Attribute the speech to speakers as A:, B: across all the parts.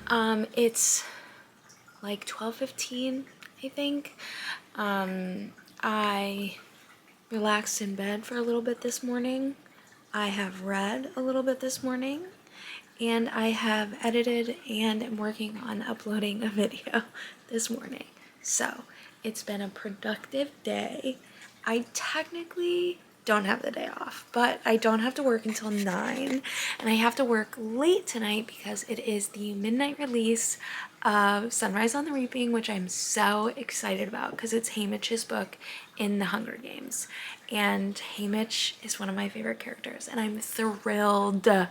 A: It's like 12:15, I think. I relaxed in bed for a little bit this morning. I have read a little bit this morning, and I have edited and am working on uploading a video this morning. So it's been a productive day. I technically don't have the day off, but I don't have to work until 9, and I have to work late tonight because it is the midnight release of Sunrise on the Reaping, which I'm so excited about because it's Haymitch's book in the Hunger Games, and Haymitch is one of my favorite characters, and I'm thrilled to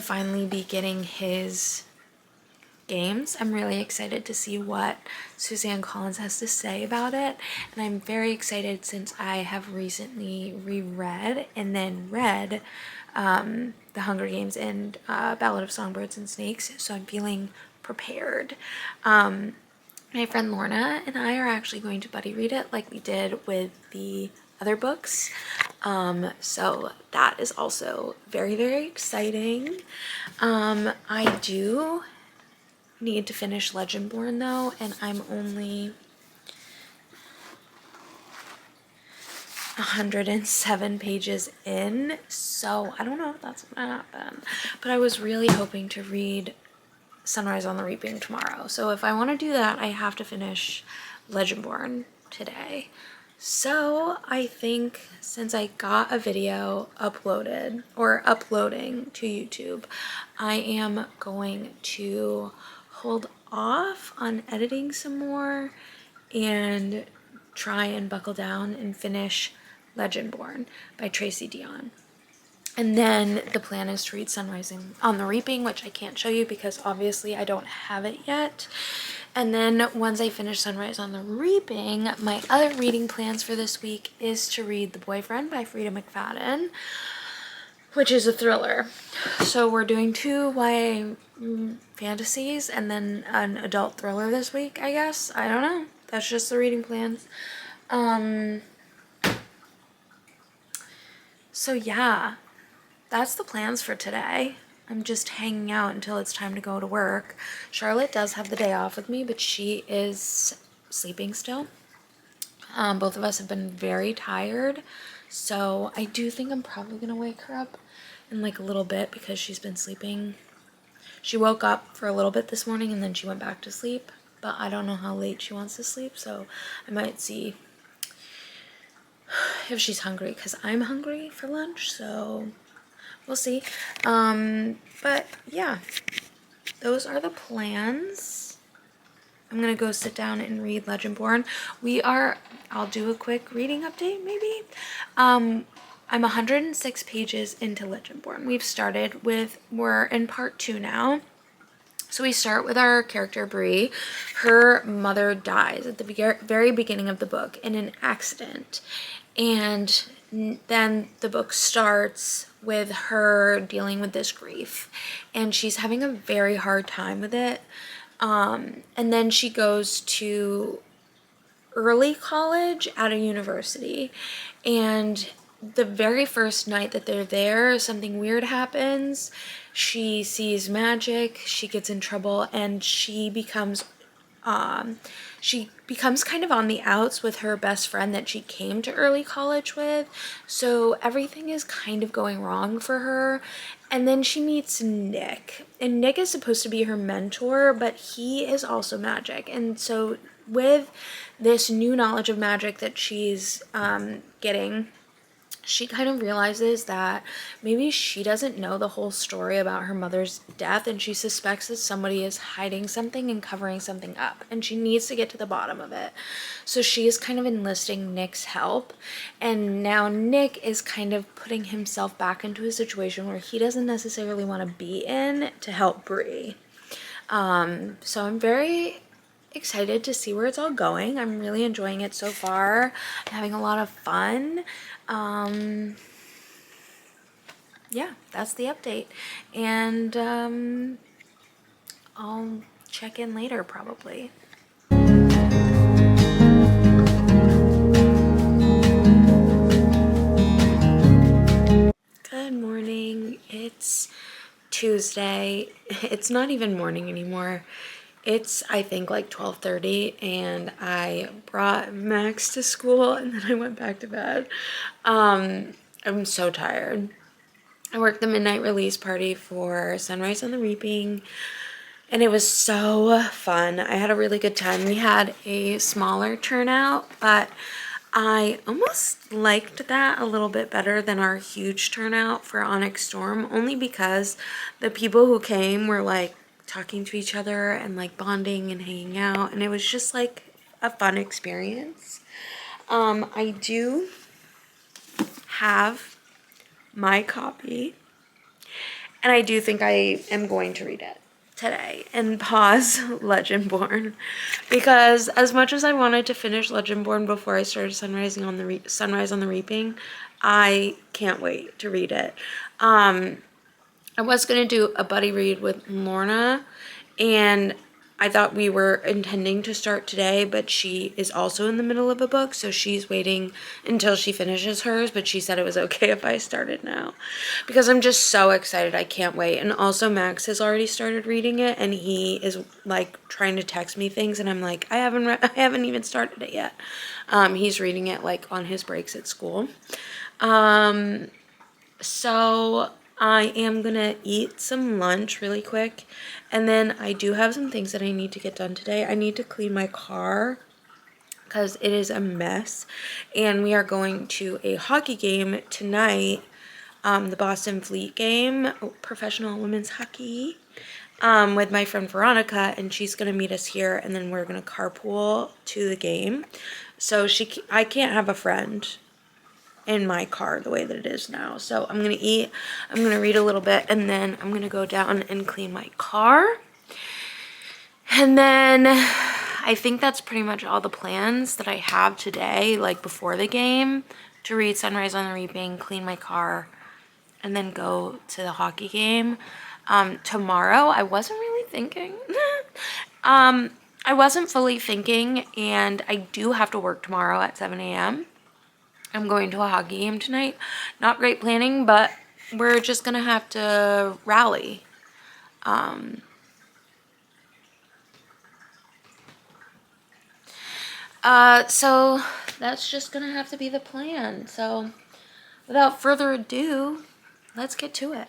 A: finally be getting his games. I'm really excited to see what Suzanne Collins has to say about it, and I'm very excited since I have recently reread and then read The Hunger Games and Ballad of Songbirds and Snakes, so I'm feeling prepared. My friend Lorna and I are actually going to buddy read it like we did with the other books, so that is also very, very exciting. I do need to finish Legendborn though, and I'm only 107 pages in, so I don't know if that's gonna happen, but I was really hoping to read Sunrise on the Reaping tomorrow, so if I want to do that I have to finish Legendborn today. So I think since I got a video uploaded or uploading to YouTube, I am going to hold off on editing some more and try and buckle down and finish Legendborn by Tracy Deonn. And then the plan is to read Sunrise on the Reaping, which I can't show you because obviously I don't have it yet. And then once I finish Sunrise on the Reaping, my other reading plans for this week is to read The Boyfriend by Frida McFadden, which is a thriller. So we're doing 2 YA fantasies and then an adult thriller this week, I guess. I don't know. That's just the reading plans. So yeah, that's the plans for today. I'm just hanging out until it's time to go to work. Charlotte does have the day off with me, but she is sleeping still. Both of us have been very tired, so I do think I'm probably gonna wake her up in like a little bit because she's been sleeping. She woke up for a little bit this morning and then she went back to sleep, but I don't know how late she wants to sleep, so I might see if she's hungry because I'm hungry for lunch, so we'll see. But yeah, those are the plans. I'm gonna go sit down and read Legendborn. I'll do a quick reading update maybe. I'm 106 pages into Legendborn. We're in part 2 now. So we start with our character Bree. Her mother dies at the very beginning of the book in an accident, and then the book starts with her dealing with this grief, and she's having a very hard time with it. And then she goes to early college at a university, and the very first night that they're there, something weird happens. She sees magic, she gets in trouble, and she becomes kind of on the outs with her best friend that she came to early college with. So everything is kind of going wrong for her. And then she meets Nick, and Nick is supposed to be her mentor, but he is also magic. And so with this new knowledge of magic that she's getting, she kind of realizes that maybe she doesn't know the whole story about her mother's death, and she suspects that somebody is hiding something and covering something up, and she needs to get to the bottom of it. So she is kind of enlisting Nick's help, and now Nick is kind of putting himself back into a situation where he doesn't necessarily want to be in to help Bree. So I'm very excited to see where it's all going. I'm really enjoying it so far. I'm having a lot of fun. Yeah, that's the update, and I'll check in later probably. Good morning. It's Tuesday. It's not even morning anymore. It's, I think, like 12:30, and I brought Max to school and then I went back to bed. I'm so tired. I worked the midnight release party for Sunrise on the Reaping, and it was so fun. I had a really good time. We had a smaller turnout, but I almost liked that a little bit better than our huge turnout for Onyx Storm, only because the people who came were like talking to each other and like bonding and hanging out, and it was just like a fun experience. I do have my copy, and I do think I am going to read it today and pause Legendborn, because as much as I wanted to finish Legendborn before I started Sunrise on the Reaping, I can't wait to read it. I was gonna do a buddy read with Lorna, and I thought we were intending to start today, but she is also in the middle of a book, so she's waiting until she finishes hers, but she said it was okay if I started now, because I'm just so excited. I can't wait. And also Max has already started reading it, and he is like trying to text me things, and I'm like, I haven't even started it yet. He's reading it like on his breaks at school. So I am gonna eat some lunch really quick, and then I do have some things that I need to get done today. I need to clean my car because it is a mess, and we are going to a hockey game tonight, the Boston Fleet game, professional women's hockey, with my friend Veronica, and she's gonna meet us here, and then we're gonna carpool to the game. So I can't have a friend in my car the way that it is now. So I'm gonna eat, I'm gonna read a little bit, and then I'm gonna go down and clean my car. And then I think that's pretty much all the plans that I have today, like before the game, to read Sunrise on the Reaping, clean my car, and then go to the hockey game. Tomorrow, I wasn't really thinking. I wasn't fully thinking, and I do have to work tomorrow at 7 a.m. I'm going to a hockey game tonight. Not great planning, but we're just gonna have to rally. So that's just gonna have to be the plan. So without further ado, let's get to it.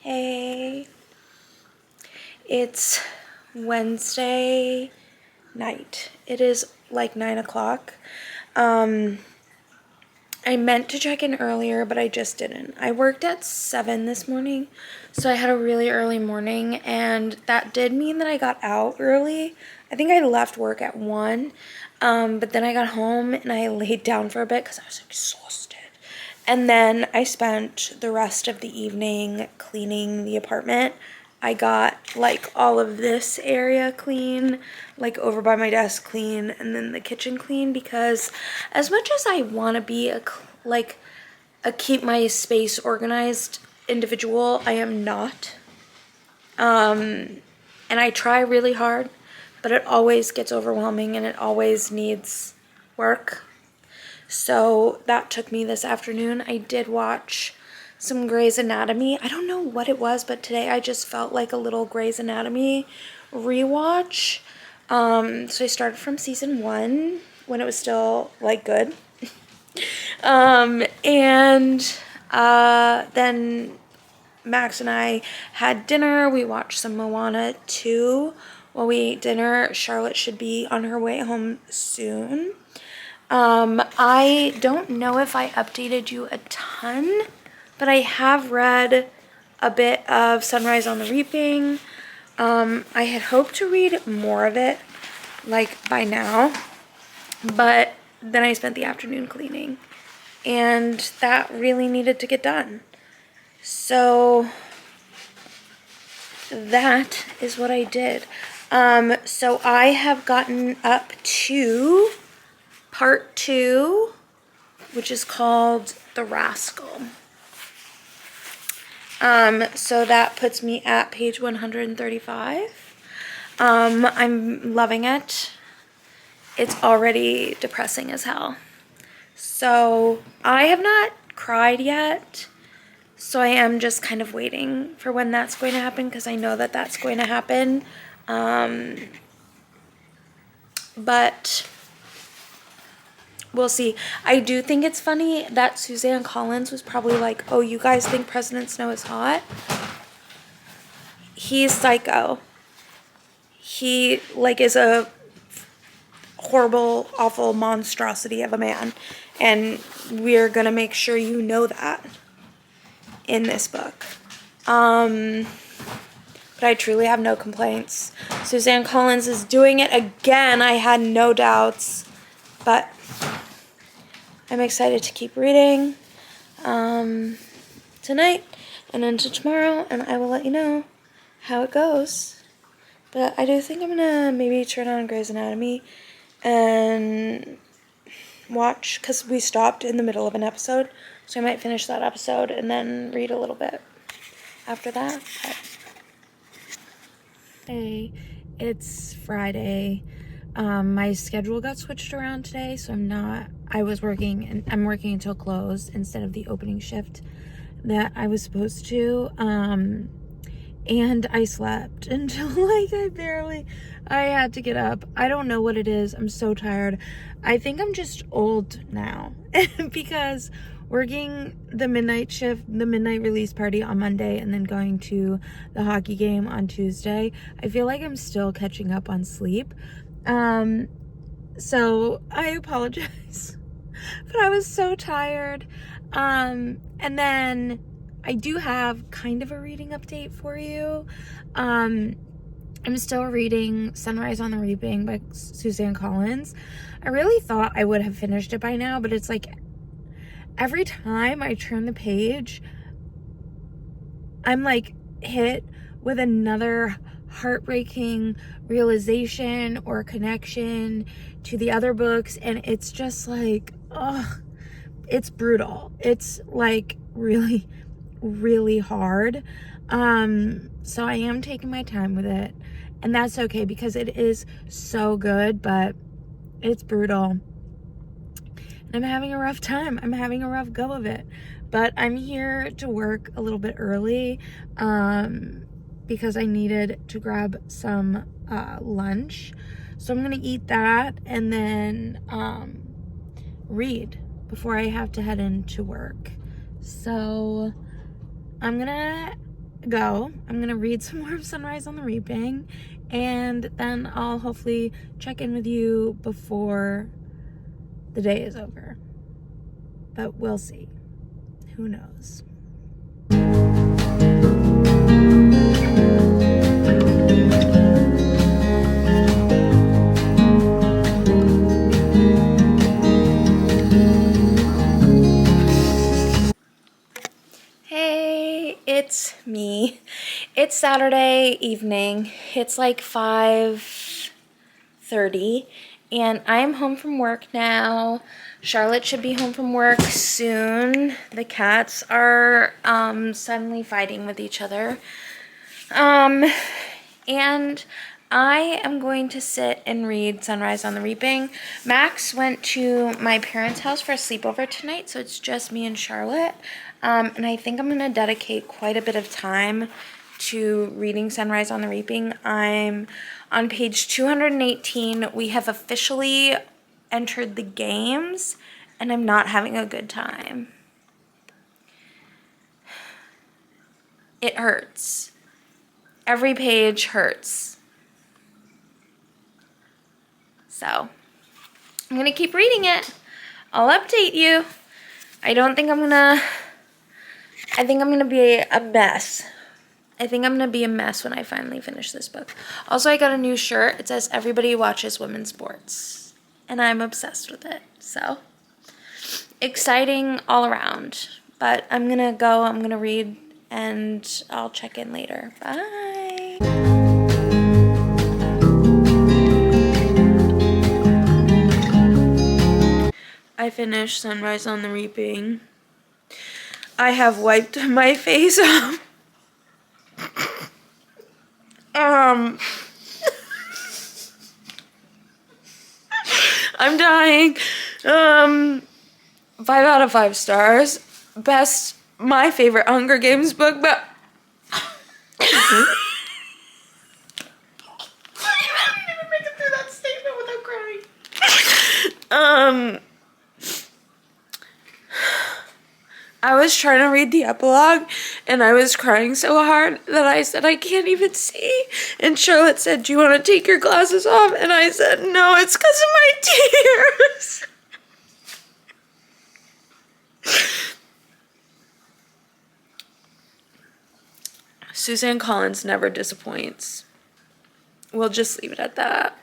A: Hey, it's Wednesday night. It is like 9 o'clock. I meant to check in earlier, but I just didn't. I worked at 7 this morning, so I had a really early morning, and that did mean that I got out early. I think I left work at 1, but then I got home and I laid down for a bit because I was exhausted. And then I spent the rest of the evening cleaning the apartment. I got like all of this area clean, like over by my desk clean, and then the kitchen clean, because as much as I want to be a keep my space organized individual, I am not. And I try really hard, but it always gets overwhelming and it always needs work. So that took me this afternoon. I did watch some Grey's Anatomy. I don't know what it was, but today I just felt like a little Grey's Anatomy rewatch. So I started from season 1 when it was still like good. Then Max and I had dinner. We watched some Moana 2 while we ate dinner. Charlotte should be on her way home soon. I don't know if I updated you a ton, but I have read a bit of Sunrise on the Reaping. I had hoped to read more of it, like, by now, but then I spent the afternoon cleaning, and that really needed to get done. So that is what I did. So I have gotten up to part 2, which is called The Rascal. So that puts me at page 135. I'm loving it. It's already depressing as hell. So I have not cried yet. So I am just kind of waiting for when that's going to happen, because I know that that's going to happen. But we'll see. I do think it's funny that Suzanne Collins was probably like, oh, you guys think President Snow is hot? He's psycho. He, like, is a horrible, awful monstrosity of a man. And we're gonna make sure you know that in this book. But I truly have no complaints. Suzanne Collins is doing it again. I had no doubts. But I'm excited to keep reading tonight and into tomorrow, and I will let you know how it goes. But I do think I'm gonna maybe turn on Grey's Anatomy and watch, because we stopped in the middle of an episode, so I might finish that episode and then read a little bit after that. But hey, it's Friday. My schedule got switched around today, so I'm working until close instead of the opening shift that I was supposed to. And I slept until like I had to get up. I don't know what it is. I'm so tired. I think I'm just old now because working the midnight shift, the midnight release party on Monday, and then going to the hockey game on Tuesday, I feel like I'm still catching up on sleep. So I apologize, but I was so tired. And then I do have kind of a reading update for you. I'm still reading Sunrise on the Reaping by Suzanne Collins. I really thought I would have finished it by now, but it's like every time I turn the page, I'm like hit with another heartbreaking realization or connection to the other books, and it's just like, it's brutal. It's like really, really hard. So I am taking my time with it, and that's okay because it is so good, but it's brutal. And I'm having a rough time. I'm having a rough go of it. But I'm here to work a little bit early because I needed to grab some lunch. So I'm going to eat that and then read before I have to head into work. So I'm going to go. I'm going to read some more of Sunrise on the Reaping, and then I'll hopefully check in with you before the day is over. But we'll see. Who knows? Hey, it's me. It's Saturday evening. It's like 5:30, and I'm home from work now. Charlotte should be home from work soon. The cats are suddenly fighting with each other. And I am going to sit and read Sunrise on the Reaping. Max went to my parents' house for a sleepover tonight, so it's just me and Charlotte. And I think I'm going to dedicate quite a bit of time to reading Sunrise on the Reaping. I'm on page 218. We have officially entered the games, and I'm not having a good time. It hurts. Every page hurts. So, I'm going to keep reading it. I'll update you. I think I'm going to be a mess. I think I'm going to be a mess when I finally finish this book. Also, I got a new shirt. It says, "Everybody watches women's sports." And I'm obsessed with it. So, exciting all around. But I'm going to go. I'm going to read. And I'll check in later. Bye. I finished Sunrise on the Reaping. I have wiped my face off. I'm dying. 5 out of 5 stars. My favorite Hunger Games book, but I don't even make it through that statement without crying. I was trying to read the epilogue and I was crying so hard that I said, "I can't even see." And Charlotte said, "Do you want to take your glasses off?" And I said, "No, it's because of my tears." Suzanne Collins never disappoints. We'll just leave it at that.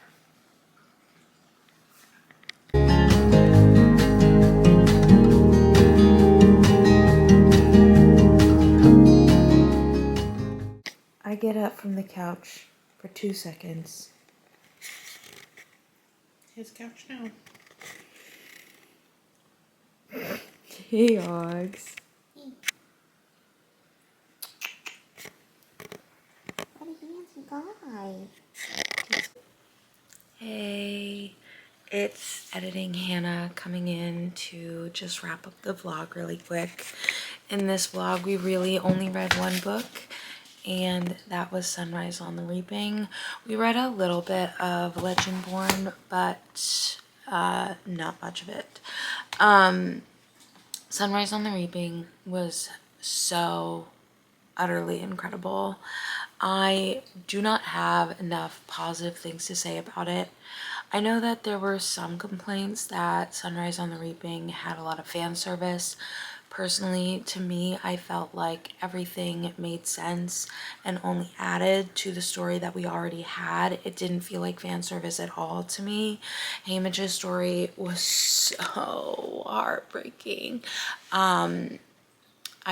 A: I get up from the couch for 2 seconds. His couch now. Hey, Ogs.
B: What a handsome guy.
A: Hey, it's Editing Hannah coming in to just wrap up the vlog really quick. In this vlog, we really only read one book, and that was Sunrise on the Reaping. We read a little bit of Legendborn, but not much of it. Sunrise on the Reaping was so utterly incredible. I do not have enough positive things to say about it. I know that there were some complaints that Sunrise on the Reaping had a lot of fan service. Personally, to me, I felt like everything made sense and only added to the story that we already had. It didn't feel like fan service at all to me. Hamige's story was so heartbreaking. I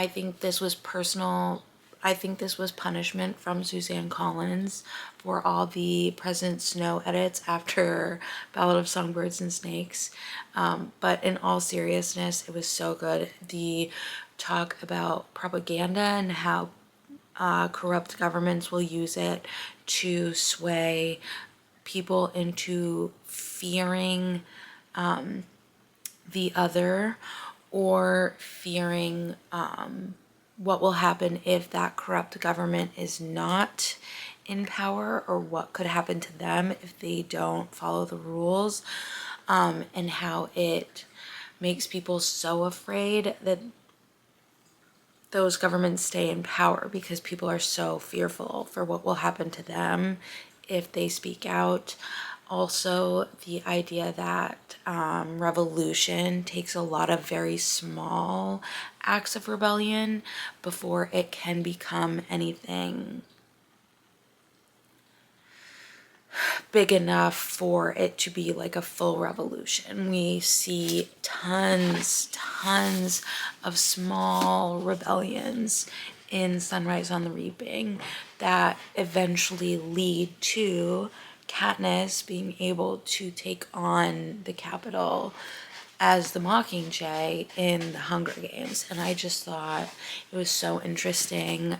A: think this was personal. I think this was punishment from Suzanne Collins for all the President Snow edits after Ballad of Songbirds and Snakes. But in all seriousness, it was so good. The talk about propaganda and how corrupt governments will use it to sway people into fearing the other, or fearing what will happen if that corrupt government is not in power, or what could happen to them if they don't follow the rules, and how it makes people so afraid that those governments stay in power because people are so fearful for what will happen to them if they speak out. Also, the idea that revolution takes a lot of very small acts of rebellion before it can become anything big enough for it to be like a full revolution. We see tons of small rebellions in Sunrise on the Reaping that eventually lead to Katniss being able to take on the Capitol as the Mockingjay in the Hunger Games. And I just thought it was so interesting,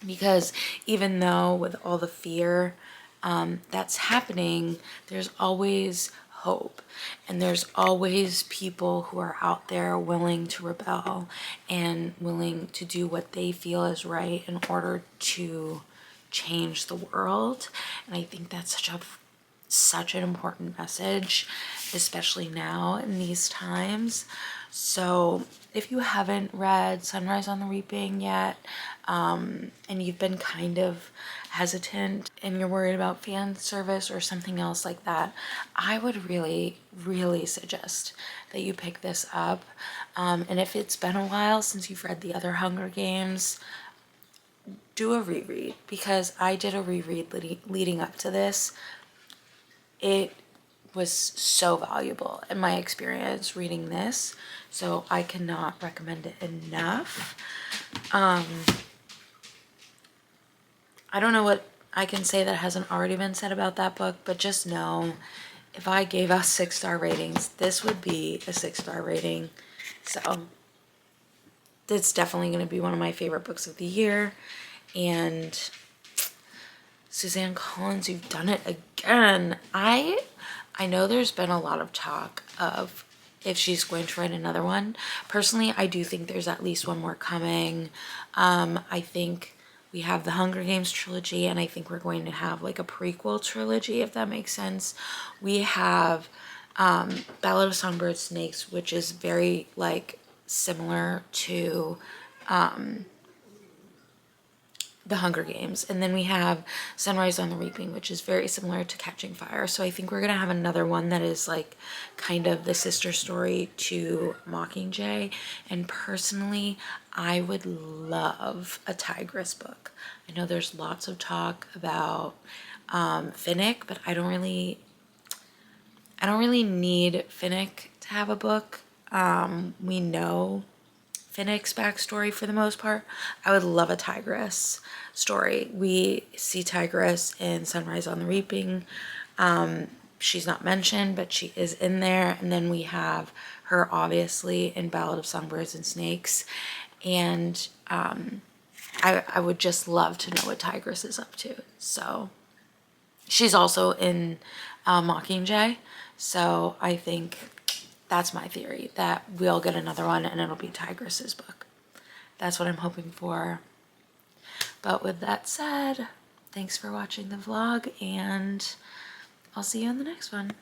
A: because even though with all the fear that's happening, there's always hope. And there's always people who are out there willing to rebel and willing to do what they feel is right in order to change the world. And I think that's such an important message, especially now in these times. So if you haven't read Sunrise on the Reaping yet, and you've been kind of hesitant and you're worried about fan service or something else like that, I would really, really suggest that you pick this up. And if it's been a while since you've read the other Hunger Games, do a reread, because I did a reread leading up to this. It was so valuable in my experience reading this, so I cannot recommend it enough. I don't know what I can say that hasn't already been said about that book, but just know if I gave us 6-star ratings, this would be a 6-star rating. So it's definitely going to be one of my favorite books of the year. And Suzanne Collins, you've done it again. I know there's been a lot of talk of if she's going to write another one. Personally, I do think there's at least one more coming. I think we have the Hunger Games trilogy, and I think we're going to have like a prequel trilogy, if that makes sense. We have Ballad of Songbird Snakes, which is very like similar to the Hunger Games, and then we have Sunrise on the Reaping, which is very similar to Catching Fire. So I think we're gonna have another one that is like kind of the sister story to Mockingjay. And personally, I would love a Tigress book. I know there's lots of talk about Finnick, but I don't really need Finnick to have a book. We know Finnick's backstory for the most part. I would love a Tigress story. We see Tigress in Sunrise on the Reaping. She's not mentioned, but she is in there. And then we have her obviously in Ballad of Songbirds and Snakes. And I would just love to know what Tigress is up to. So she's also in Mockingjay. So I think that's my theory, that we'll get another one and it'll be Tigress's book. That's what I'm hoping for. But with that said, thanks for watching the vlog, and I'll see you in the next one.